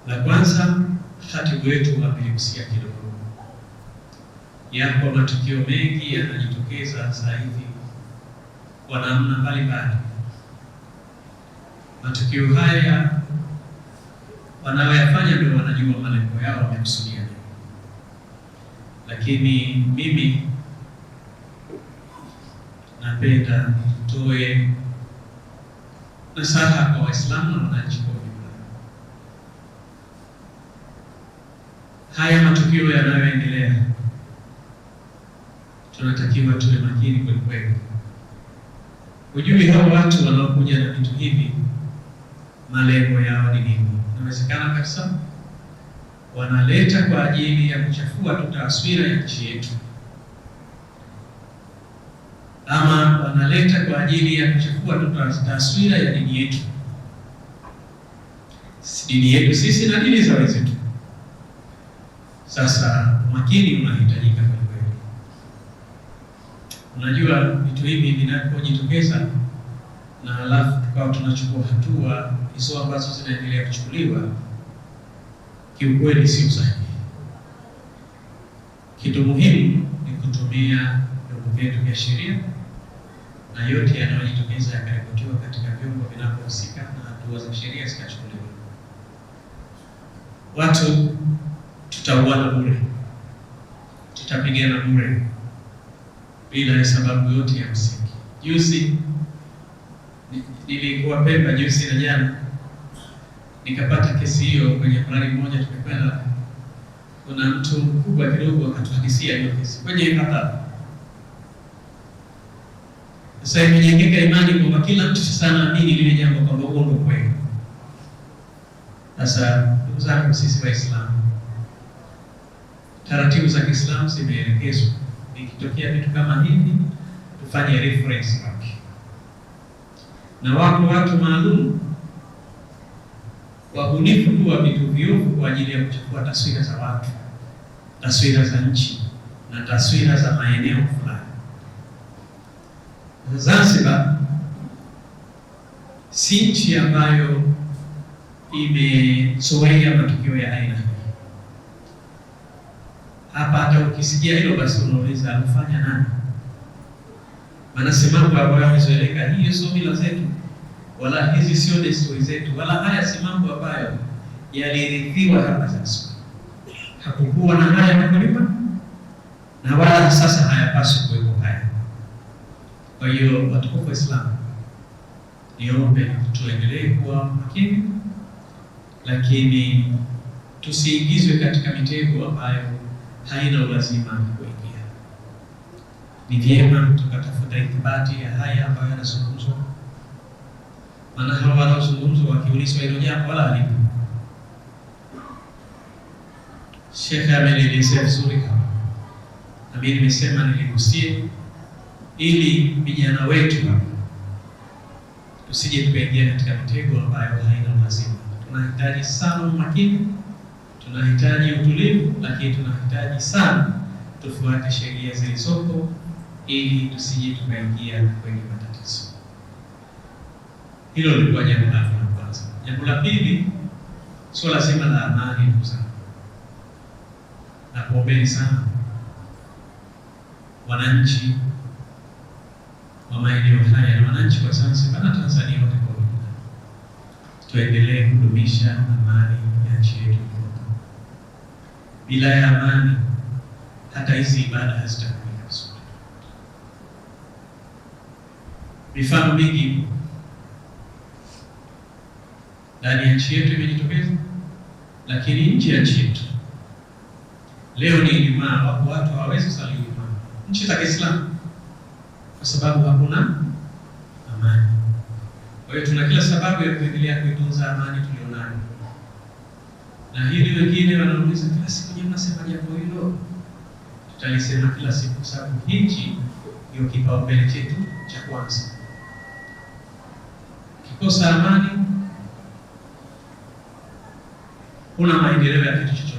La kwanza, khatibu wetu ameligusia kidogo. Yapo matukio mengi yanajitokeza sasa hivi kwa namna mbalimbali. Matukio haya wanaoyafanya ndio wanajua malengo yao wamekusudia nini. Lakini mimi napenda nitoe nasaha kwa Waislamu na wananchi kwa ujumla. Haya matukio yanayoendelea, tunatakiwa tuwe makini kweli kweli. Ujui hao watu wanaokuja na vitu hivi malengo yao ni nini? Inawezekana kabisa wanaleta kwa ajili ya kuchafua tu taswira ya nchi yetu, ama wanaleta kwa ajili ya kuchafua tu taswira ya dini yetu, dini yetu sisi na dini za wenzetu. Sasa makini unahitajika kweli kweli. Unajua vitu hivi vinapojitokeza na halafu tukawa tunachukua hatua hizo ambazo zinaendelea kuchukuliwa, kiukweli sio sahihi. Kitu muhimu ni kutumia vyombo vyetu vya sheria, na yote yanayojitokeza yakaripotiwa katika vyombo vinavyohusika na hatua za sheria zikachukuliwa. Watu tutauana bure, tutapigana bure bila sababu yote ya msingi. Juzi nilikuwa Pemba juzi na jana, nikapata kesi hiyo kwenye plani moja. Tumekwenda, kuna mtu mkubwa kidogo akatuhadisia hiyo kesi kwenye hata. Sasa imejengeka imani kwamba kila mtu sasa anaamini lile jambo kwamba huo ndio kweli. Sasa ndugu zangu, sisi Waislamu, taratibu za Kiislamu zimeelekezwa, ikitokea vitu kama hivi tufanye reference wake, na wako watu maalum wabunifu tu wa vitu viovu kwa ajili ya kuchukua taswira za watu, taswira za nchi na taswira za maeneo fulani. Zanzibar si nchi ambayo imezoea matukio ya aina hii. Hapa hata ukisikia hilo basi unauliza alifanya nani? Maana si mambo ambayo yamezoeleka. Hiyo sio mila zetu, wala hizi sio desturi zetu, wala haya si mambo ambayo yalirithiwa hapa Zanzibar. Hakukuwa na haya hapo nyuma, na wala sasa hayapaswi kuwepo haya. Kwa hiyo watukufu Waislamu, niombe tuendelee kuwa makini, lakini tusiingizwe katika mitego ambayo haina ulazima kuingia. Ni vyema tukatafuta ithibati ya haya ambayo yanazungumzwa, maana hawa wanaozungumzwa wakiulizwa hilo jambo wala halipo. Sheikh amelielezea vizuri hapa, na mimi nimesema niligusie ili vijana wetu tusije tukaingia katika mitego ambayo haina ulazima. Tunahitaji sana umakini, tunahitaji utulivu, lakini tunahitaji sana tufuate sheria zilizopo ili tusije tukaingia kwenye matatizo. Hilo lilikuwa jambo la kwanza. Jambo la pili, swala zima la amani. Ndugu zangu, nakuombeni sana wananchi wa maeneo haya na wananchi wa Zanzibar na Tanzania wote kwa ujumla, tuendelee kudumisha amani ya nchi yetu. Bila ya amani hata hizi ibada hazitakuwa vizuri. Mifano mingi ndani ya nchi yetu imejitokeza, lakini nje ya nchi yetu. Leo ni Ijumaa, wako watu hawawezi kusali Ijumaa nchi za Kiislamu kwa sababu hakuna amani. Kwa hiyo tuna kila sababu ya kuendelea kuitunza amani tulionayo. Na hili wengine wanauliza kila siku, je, mnasema jambo hilo? Tutalisema kila siku kwa sababu hichi ndio kipaumbele chetu cha kwanza. Kikosa amani, kuna maendeleo ya kitu chochote.